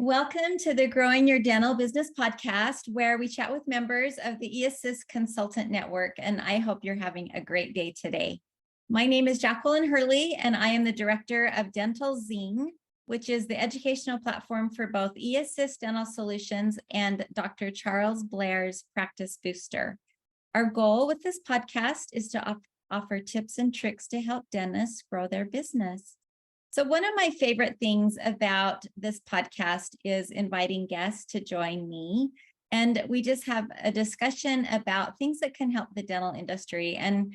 Welcome to the Growing Your Dental Business podcast, where we chat with members of the eAssist Consultant Network, and I hope you're having a great day today. My name is Jacqueline Hurley, and I am the Director of Dental Zing, which is the educational platform for both eAssist Dental Solutions and Dr. Charles Blair's Practice Booster. Our goal with this podcast is to offer tips and tricks to help dentists grow their business. So one of my favorite things about this podcast is inviting guests to join me. And we just have a discussion about things that can help the dental industry and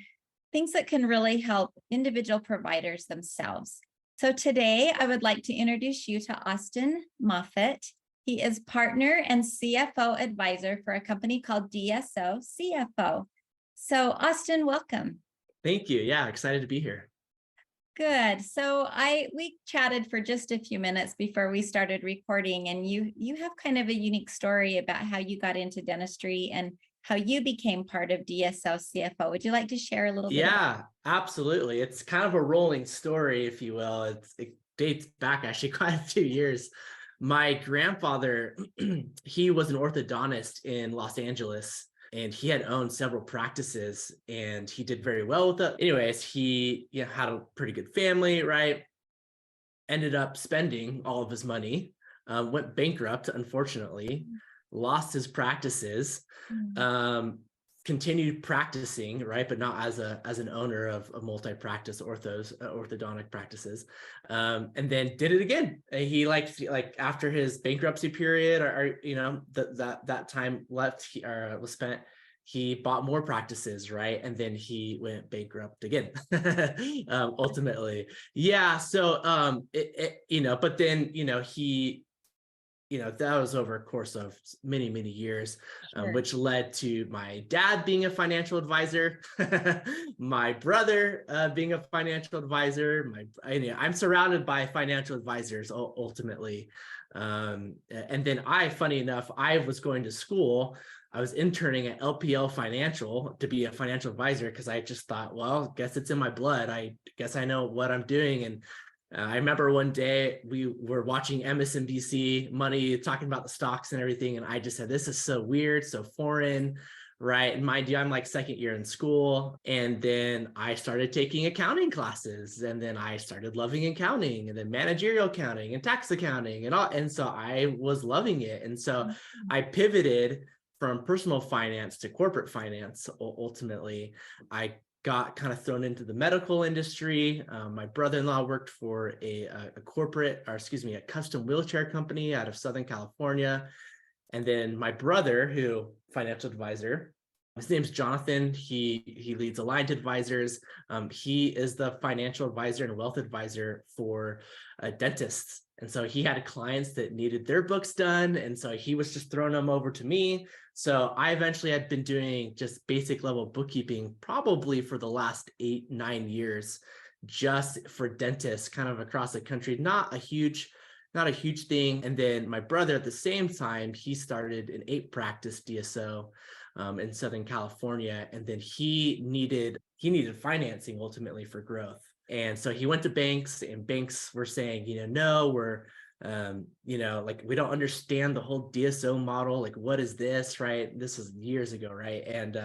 things that can really help individual providers themselves. So today I would like to introduce you to Austin Moffat. He is partner and CFO advisor for a company called DSO CFO. So Austin, welcome. Thank you. Yeah, excited to be here. Good. So we chatted for just a few minutes before we started recording, and you have kind of a unique story about how you got into dentistry and how you became part of DSO CFO. Would you like to share a little bit? Yeah, absolutely. It's kind of a rolling story, if you will. It dates back actually quite a few years. My grandfather, he was an orthodontist in Los Angeles. And he had owned several practices and he did very well with it. Anyways, he had a pretty good family, right? Ended up spending all of his money, went bankrupt, unfortunately, lost his practices, continued practicing, right? But not as an owner of a multi-practice orthodontic practices. And then did it again. He like after his bankruptcy period or that time left was spent, he bought more practices, right? And then he went bankrupt again, ultimately. Yeah. So, but then, he, that was over a course of many, many years, Sure. Which led to my dad being a financial advisor, my brother being a financial advisor. I'm surrounded by financial advisors ultimately. And then funny enough, I was going to school. I was interning at LPL Financial to be a financial advisor because I just thought, well, I guess it's in my blood. I guess I know what I'm doing. And I remember one day we were watching MSNBC Money talking about the stocks and everything. And I just said, this is so weird, so foreign, right? And mind you, I'm like second year in school. And then I started taking accounting classes. And then I started loving accounting and then managerial accounting and tax accounting and all. And so I was loving it. And so I pivoted from personal finance to corporate finance. Ultimately, I got kind of thrown into the medical industry. My brother-in-law worked for a custom wheelchair company out of Southern California. And then my brother, financial advisor, his name's Jonathan. He leads Aligned Advisors. He is the financial advisor and wealth advisor for dentists. And so he had clients that needed their books done. And so he was just throwing them over to me. So I eventually had been doing just basic level bookkeeping probably for the last 8-9 years, just for dentists kind of across the country. Not a huge thing. And then my brother at the same time, he started an 8-practice DSO in Southern California. And then he needed financing ultimately for growth. And so he went to banks and banks were saying, no, we're, we don't understand the whole DSO model. Like, what is this, right? This was years ago, right? And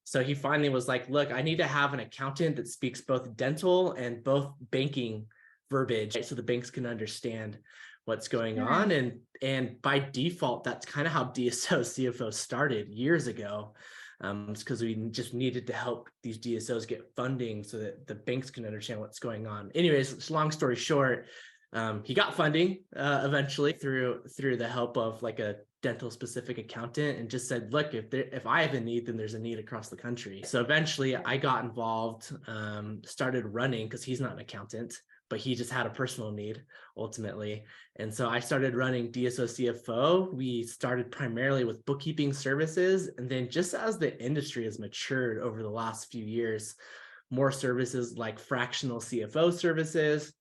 so he finally was like, look, I need to have an accountant that speaks both dental and both banking verbiage so the banks can understand what's going on. And by default, that's kind of how DSO CFO started years ago. It's because we just needed to help these DSOs get funding so that the banks can understand what's going on. Anyways, long story short, he got funding eventually through the help of like a dental specific accountant, and just said, look, if I have a need, then there's a need across the country. So eventually I got involved, started running, because he's not an accountant, but he just had a personal need ultimately. And so I started running DSO CFO. We started primarily with bookkeeping services. And then just as the industry has matured over the last few years, more services like fractional CFO services,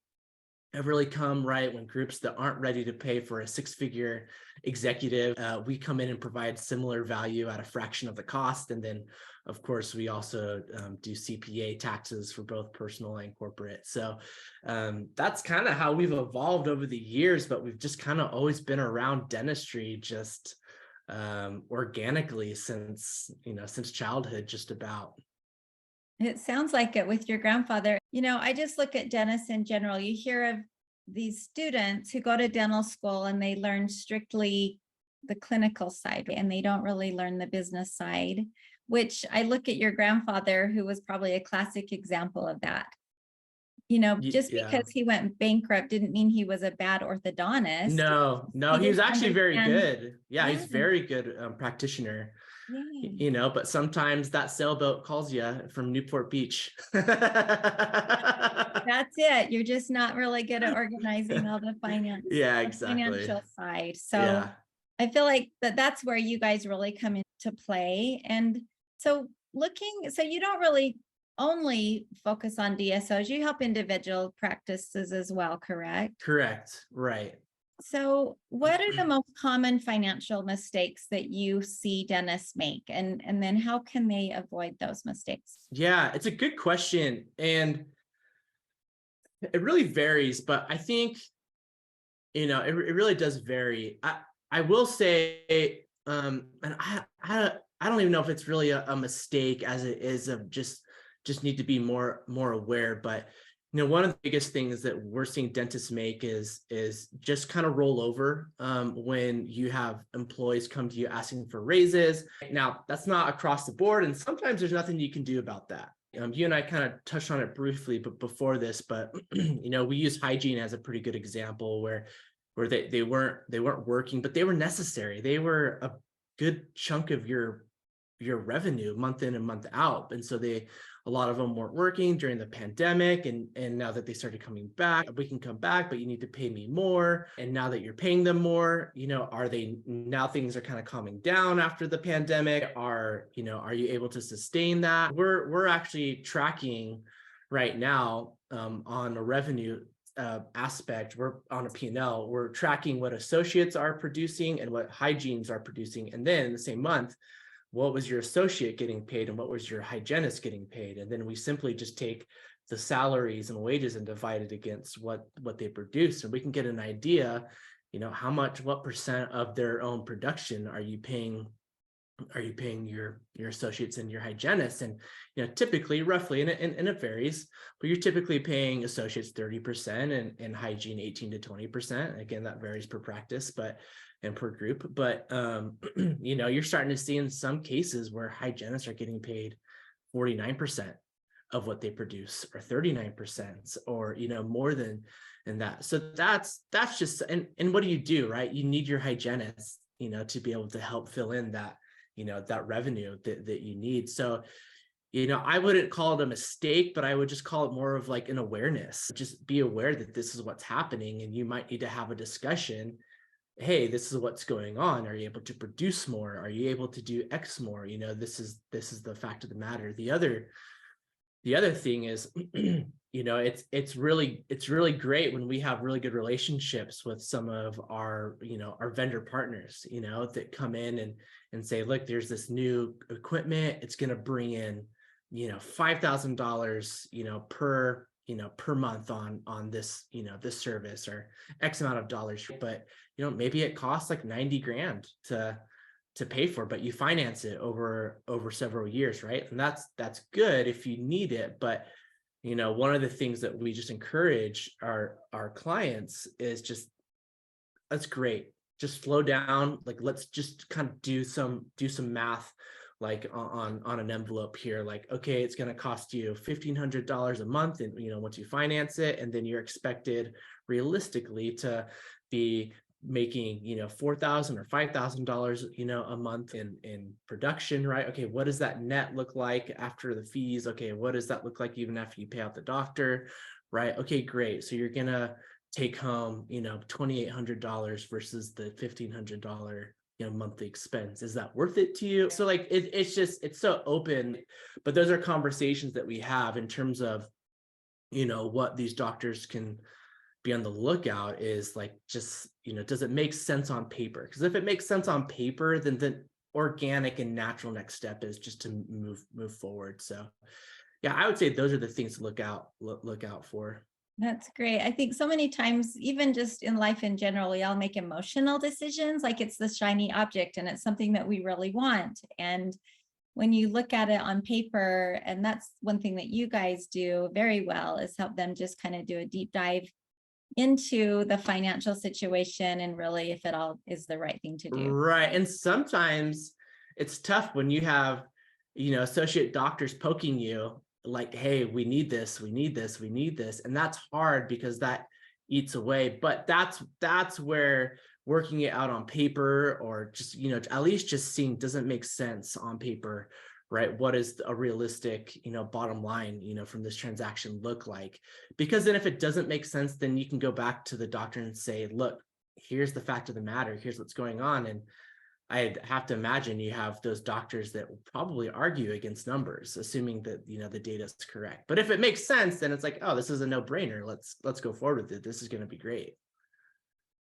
have really come right when groups that aren't ready to pay for a six-figure executive, we come in and provide similar value at a fraction of the cost. And then, of course, we also do CPA taxes for both personal and corporate. So that's kind of how we've evolved over the years, but we've just kind of always been around dentistry just organically since childhood, just about. It sounds like it with your grandfather. I just look at dentists in general. You hear of these students who go to dental school and they learn strictly the clinical side and they don't really learn the business side, which I look at your grandfather, who was probably a classic example of that. Just Yeah. because he went bankrupt didn't mean he was a bad orthodontist. No, he was didn't actually very understand- good. Yeah, he's very good practitioner. Yeah. But sometimes that sailboat calls you from Newport Beach. That's it. You're just not really good at organizing all the Yeah, the exactly. financial side. So Yeah. I feel like that's where you guys really come into play. And so you don't really only focus on DSOs, you help individual practices as well, correct? Correct. Right. So what are the most common financial mistakes that you see dentists make? And then how can they avoid those mistakes? Yeah, it's a good question. And it really varies, but I think, it really does vary. I will say, and I don't even know if it's really a mistake as it is of just need to be more aware. But one of the biggest things that we're seeing dentists make is just kind of roll over when you have employees come to you asking for raises. Now, that's not across the board, and sometimes there's nothing you can do about that. You and I kind of touched on it briefly, but before this, but we use hygiene as a pretty good example where they weren't working, but they were necessary. They were a good chunk of your revenue month in and month out. And so a lot of them weren't working during the pandemic. And now that they started coming back, we can come back, but you need to pay me more. And now that you're paying them more, now things are kind of calming down after the pandemic. Are you able to sustain that? We're actually tracking right now on a revenue aspect. We're on a P&L. We're tracking what associates are producing and what hygienes are producing. And then in the same month, what was your associate getting paid and what was your hygienist getting paid? And then we simply just take the salaries and wages and divide it against what they produce. And we can get an idea, what percent of their own production are you paying your associates and your hygienists? And typically, roughly, and it varies, but you're typically paying associates 30% and hygiene 18 to 20%. Again, that varies per practice, and per group. But you're starting to see in some cases where hygienists are getting paid 49% of what they produce, or 39%, or more than that. So that's just, and what do you do, right? You need your hygienists to be able to help fill in that that revenue that you need. So I wouldn't call it a mistake, but I would just call it more of like an awareness. Just be aware that this is what's happening, and you might need to have a discussion. Hey, this is what's going on. Are you able to produce more? Are you able to do X more? This is the fact of the matter. The other thing is, it's really great when we have really good relationships with some of our vendor partners, that come in and say, look, there's this new equipment. It's going to bring in, $5,000, per month on this, this service, or X amount of dollars. But, maybe it costs like 90 grand to pay for, but you finance it over several years, right? And that's good if you need it. But one of the things that we just encourage our clients is just, that's great. Just slow down. Like, let's just kind of do some math, like on an envelope here. Like, okay, it's going to cost you $1,500 a month, and once you finance it, and then you're expected realistically to be making $4,000 or $5,000 a month in production, right? Okay, what does that net look like after the fees? Okay, what does that look like even after you pay out the doctor, right? Okay, great. So you're gonna take home $2,800 versus the $1,500 monthly expense. Is that worth it to you? So like it's so open, but those are conversations that we have in terms of what these doctors can be on the lookout is like, just, does it make sense on paper? Because if it makes sense on paper, then the organic and natural next step is just to move forward. So yeah, I would say those are the things to look out for. That's great. I think so many times, even just in life in general, we all make emotional decisions, like it's the shiny object and it's something that we really want. And when you look at it on paper, and that's one thing that you guys do very well, is help them just kind of do a deep dive into the financial situation and really if it all is the right thing to do. Right. And sometimes it's tough when you have, associate doctors poking you like, hey, we need this, we need this, we need this. And that's hard because that eats away. But that's where working it out on paper, or just, at least just seeing, does it make sense on paper, right? What is a realistic, bottom line, from this transaction look like? Because then if it doesn't make sense, then you can go back to the doctor and say, look, here's the fact of the matter, here's what's going on. And I'd have to imagine you have those doctors that will probably argue against numbers, assuming that, the data is correct. But if it makes sense, then it's like, oh, this is a no-brainer. Let's go forward with it. This is going to be great.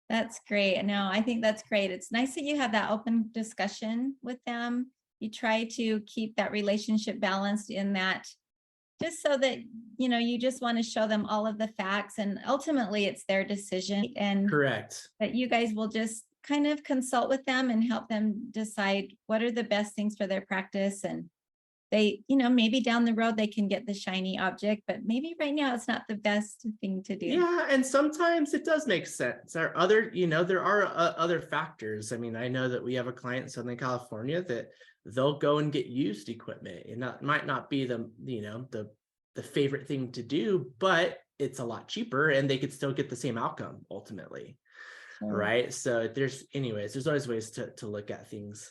That's great. No, I think that's great. It's nice that you have that open discussion with them. You try to keep that relationship balanced in that, just so that, you just want to show them all of the facts, and ultimately it's their decision, and Correct. that you guys will just kind of consult with them and help them decide what are the best things for their practice. And they, maybe down the road they can get the shiny object, but maybe right now it's not the best thing to do. Yeah, and sometimes it does make sense. There are other factors. I mean, I know that we have a client in Southern California that they'll go and get used equipment, and that might not be the favorite thing to do, but it's a lot cheaper and they could still get the same outcome ultimately. Sure. Right. So there's always ways to look at things.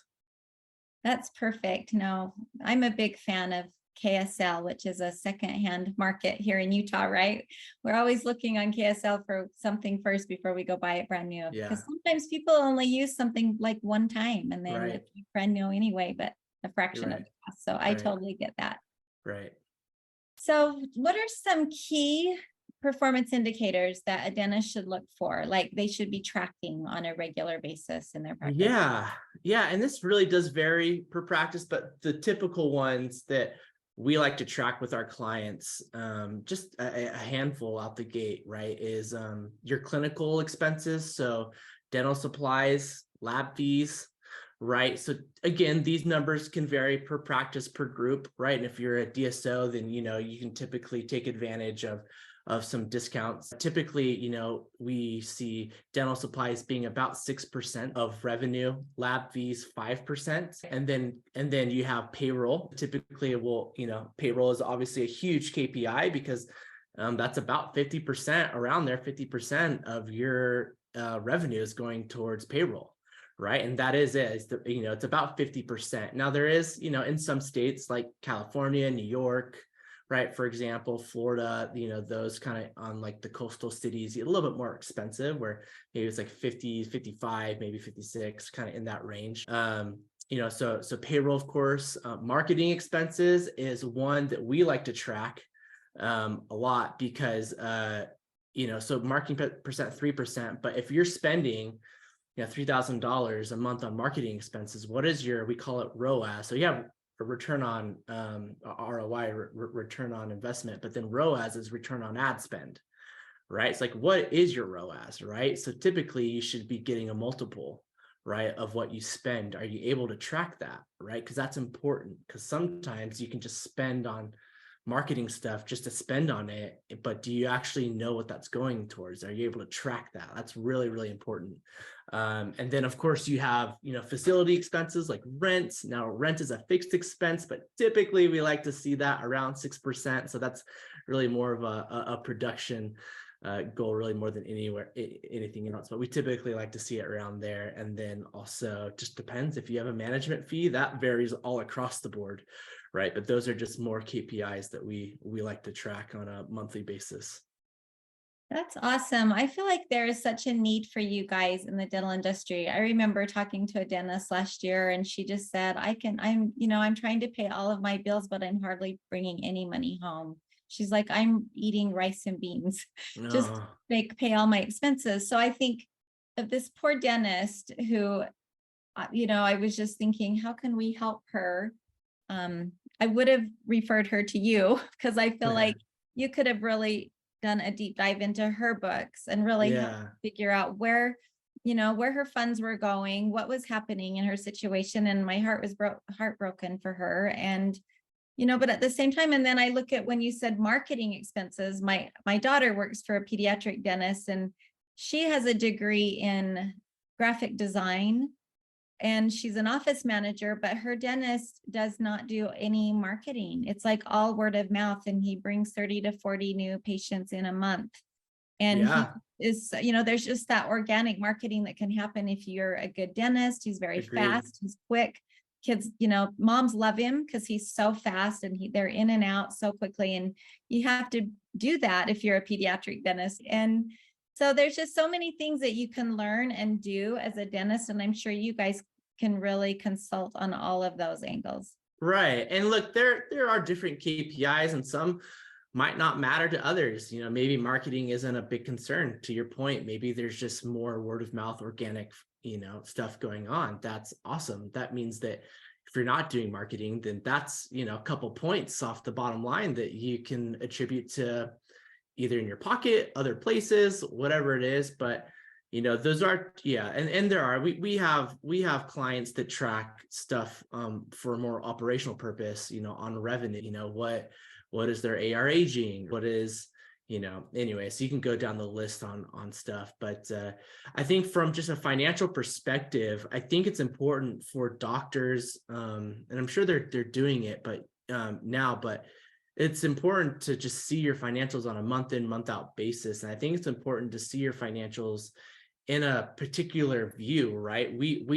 That's perfect. No, I'm a big fan of KSL, which is a secondhand market here in Utah, right? We're always looking on KSL for something first before we go buy it brand new. Yeah. Because sometimes people only use something like one time and then Right. it's brand new anyway, but a fraction of the cost. So I totally get that. Right. So what are some key performance indicators that a dentist should look for, like they should be tracking on a regular basis in their practice? Yeah. And this really does vary per practice, but the typical ones that we like to track with our clients, just a handful out the gate, right, is your clinical expenses. So dental supplies, lab fees, right? So again, these numbers can vary per practice, per group, right? And if you're a DSO, then, you can typically take advantage of some discounts. Typically, we see dental supplies being about 6% of revenue, lab fees 5%, and then you have payroll. Typically, payroll is obviously a huge KPI because that's about 50%, around there. 50% of your revenue is going towards payroll. Right. And that is it. It's about 50%. Now there is, in some states like California, New York, right, for example, Florida, those kind of on like the coastal cities, a little bit more expensive, where maybe it's like 50, 55, maybe 56, kind of in that range. So payroll, of course, marketing expenses is one that we like to track a lot because, so marketing percent 3%, but if you're spending $3,000 a month on marketing expenses, what is we call it ROAS. So you have a return on ROI, return on investment, but then ROAS is return on ad spend, right? It's like, what is your ROAS, right? So typically you should be getting a multiple, right, of what you spend. Are you able to track that, right? Because that's important, because sometimes you can just spend on marketing stuff just to spend on it, but do you actually know what that's going towards? Are you able to track that? That's really, really important. And then of course you have, facility expenses like rent. Now rent is a fixed expense, but typically we like to see that around 6%. So that's really more of a production goal, really more than anything else, but we typically like to see it around there. And then also just depends if you have a management fee, that varies all across the board, right? But those are just more KPIs that we like to track on a monthly basis. That's awesome. I feel like there is such a need for you guys in the dental industry. I remember talking to a dentist last year and she just said, I'm trying to pay all of my bills, but I'm hardly bringing any money home. she's like, I'm eating rice and beans just to No. pay all my expenses. So I think of this poor dentist who, I was just thinking, how can we help her? I would have referred her to you because I feel like you could have really done a deep dive into her books and really help Yeah. figure out where her funds were going, what was happening in her situation. And my heart was heartbroken for her. And, but at the same time, and then I look at when you said marketing expenses, my daughter works for a pediatric dentist and she has a degree in graphic design and she's an office manager, but her dentist does not do any marketing. It's like all word of mouth, and he brings 30 to 40 new patients in a month. And he Yeah. is, there's just that organic marketing that can happen if you're a good dentist. He's very Agreed. fast, he's quick. Kids, moms love him because he's so fast and they're in and out so quickly. And you have to do that if you're a pediatric dentist. And so there's just so many things that you can learn and do as a dentist. And I'm sure you guys can really consult on all of those angles. Right. And look, there are different KPIs and some might not matter to others. Maybe marketing isn't a big concern. To your point, maybe there's just more word of mouth, organic, stuff going on. That's awesome. That means that if you're not doing marketing, then that's, a couple points off the bottom line that you can attribute to either in your pocket, other places, whatever it is. But those are, and there are, we have clients that track stuff for a more operational purpose, on revenue, what is their AR aging, what is, anyway, so you can go down the list on stuff. But I think from just a financial perspective, I think it's important for doctors, and I'm sure they're doing it, but now, but it's important to just see your financials on a month in, month out basis. And I think it's important to see your financials in a particular view, right? We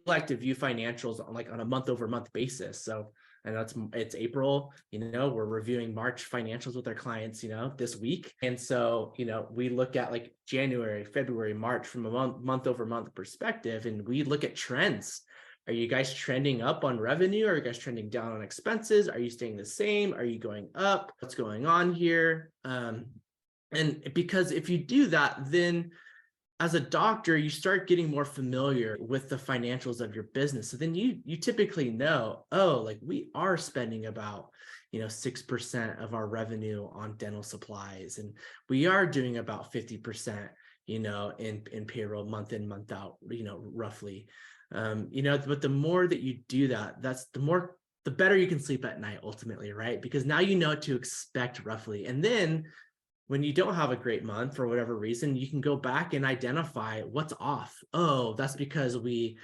like to view financials on a month over month basis. So, and it's April, we're reviewing March financials with our clients, this week. And so, we look at like January, February, March from a month over month perspective, and we look at trends. Are you guys trending up on revenue? Are you guys trending down on expenses? Are you staying the same? Are you going up? What's going on here? And because if you do that, then as a doctor, you start getting more familiar with the financials of your business. So then you typically know, like we are spending about 6% of our revenue on dental supplies, and we are doing about 50%, in payroll month in, month out, roughly. But the more that you do that, the better you can sleep at night ultimately, right? Because now you know what to expect roughly. And then when you don't have a great month for whatever reason, you can go back and identify what's off. Oh, that's because we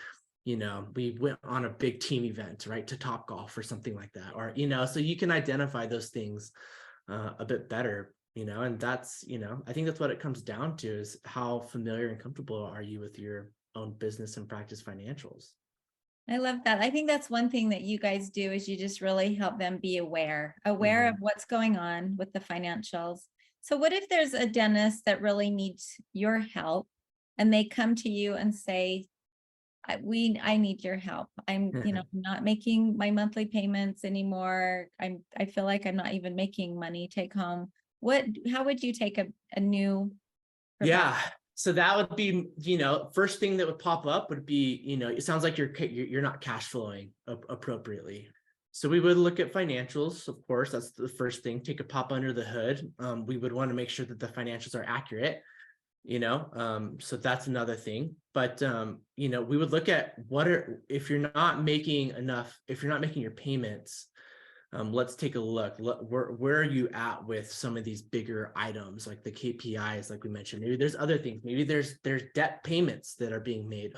went on a big team event, right, to Topgolf or something like that. Or, so you can identify those things a bit better, and that's, I think that's what it comes down to, is how familiar and comfortable are you with your own business and practice financials. I love that. I think that's one thing that you guys do is you just really help them be aware of what's going on with the financials. So what if there's a dentist that really needs your help and they come to you and say, I need your help. I'm, not making my monthly payments anymore. I feel like I'm not even making money take home. How would you take a new provider? Yeah. So that would be, first thing that would pop up would be, it sounds like you're not cash flowing appropriately. So we would look at financials, of course. That's the first thing. Take a pop under the hood. We would want to make sure that the financials are accurate, so that's another thing. But we would look at if you're not making your payments, let's take a look. Where are you at with some of these bigger items, like the KPIs, like we mentioned? Maybe there's other things. Maybe there's debt payments that are being made.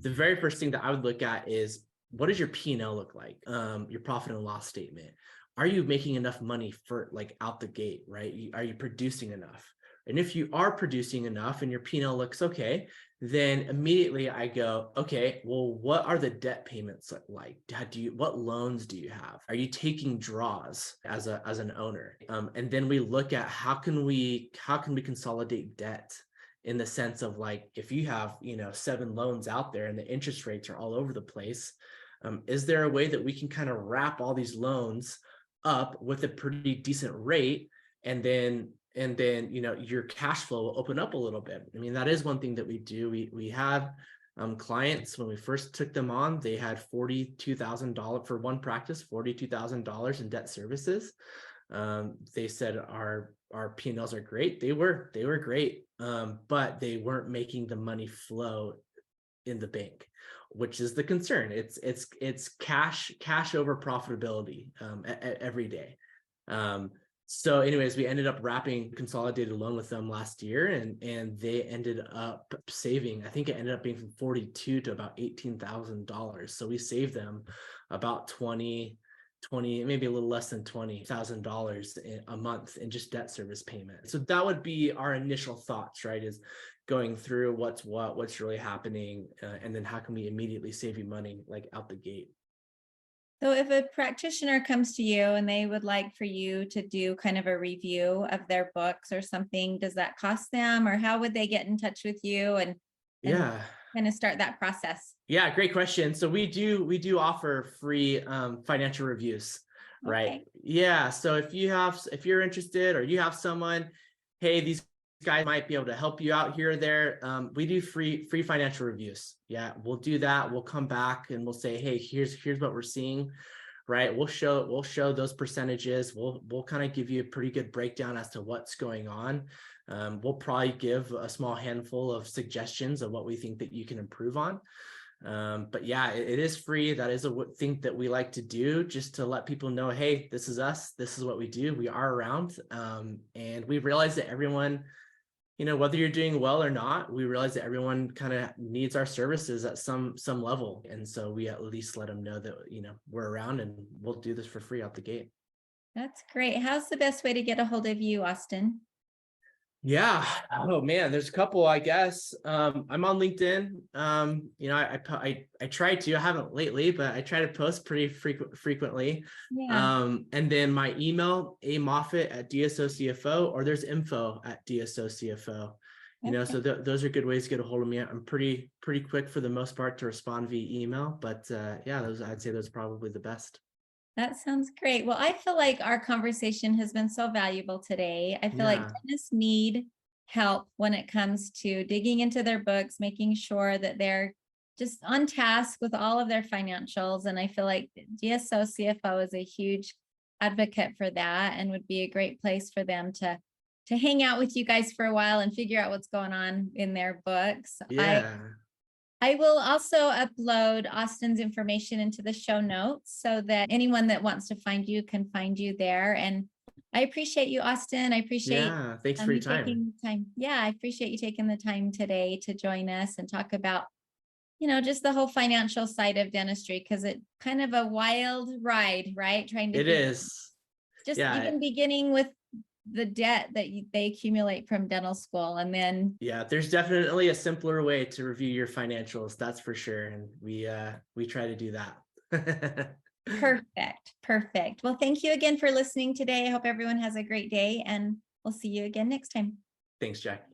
The very first thing that I would look at is, what does your P&L look like? Your profit and loss statement. Are you making enough money for out the gate, right? Are you producing enough? And if you are producing enough and your P&L looks okay, then immediately I go, okay, well, what are the debt payments like? What loans do you have? Are you taking draws as an owner? And then we look at how can we consolidate debt, in the sense of if you have 7 loans out there and the interest rates are all over the place, is there a way that we can kind of wrap all these loans up with a pretty decent rate and then your cash flow will open up a little bit. I mean, that is one thing that we do. We have clients, when we first took them on, they had $42,000 for one practice, $42,000 in debt services. They said our P&Ls are great. They were great, but they weren't making the money flow in the bank, which is the concern. It's cash over profitability every day. So anyways, we ended up wrapping consolidated loan with them last year, and they ended up saving, I think it ended up being from $42,000 to about $18,000. So we saved them about 20, maybe a little less than $20,000 a month in just debt service payment. So that would be our initial thoughts, right? Is going through what's really happening, and then how can we immediately save you money, like out the gate. So if a practitioner comes to you and they would like for you to do kind of a review of their books or something, does that cost them, or how would they get in touch with you and Yeah. kind of start that process? Yeah, great question. So we do offer free financial reviews, right? Okay. Yeah. So if you're interested, or you have someone, hey, these guys might be able to help you out here or there, we do free financial reviews. Yeah, we'll do that. We'll come back and we'll say, hey, here's what we're seeing, right? We'll show those percentages. We'll kind of give you a pretty good breakdown as to what's going on. We'll probably give a small handful of suggestions of what we think that you can improve on. But yeah, it is free. That is a thing that we like to do, just to let people know, hey, this is us. This is what we do. We are around. And we realize that everyone, whether you're doing well or not, we realize that everyone kind of needs our services at some level. And so we at least let them know that, we're around and we'll do this for free out the gate. That's great. How's the best way to get a hold of you, Austin? Yeah. Oh man, there's a couple, I guess. I'm on LinkedIn. I try to, I haven't lately, but I try to post pretty frequently. Yeah. And then my email, amoffat@DSO CFO, or there's info@DSO CFO. So those are good ways to get a hold of me. I'm pretty quick for the most part to respond via email, but yeah, I'd say those are probably the best. That sounds great. Well, I feel like our conversation has been so valuable today. I feel like Yeah. dentists need help when it comes to digging into their books, making sure that they're just on task with all of their financials. And I feel like DSO CFO is a huge advocate for that, and would be a great place for them to hang out with you guys for a while and figure out what's going on in their books. Yeah. I will also upload Austin's information into the show notes so that anyone that wants to find you can find you there. And I appreciate you, Austin. I appreciate Yeah. Thanks for your time. taking the time. Yeah, I appreciate you taking the time today to join us and talk about, just the whole financial side of dentistry, because it's kind of a wild ride, right? Trying to It is. just Yeah. even beginning with the debt that they accumulate from dental school, and then there's definitely a simpler way to review your financials, that's for sure, and we try to do that. perfect. Well, thank you again for listening today. I hope everyone has a great day, and we'll see you again next time. Thanks, Jack.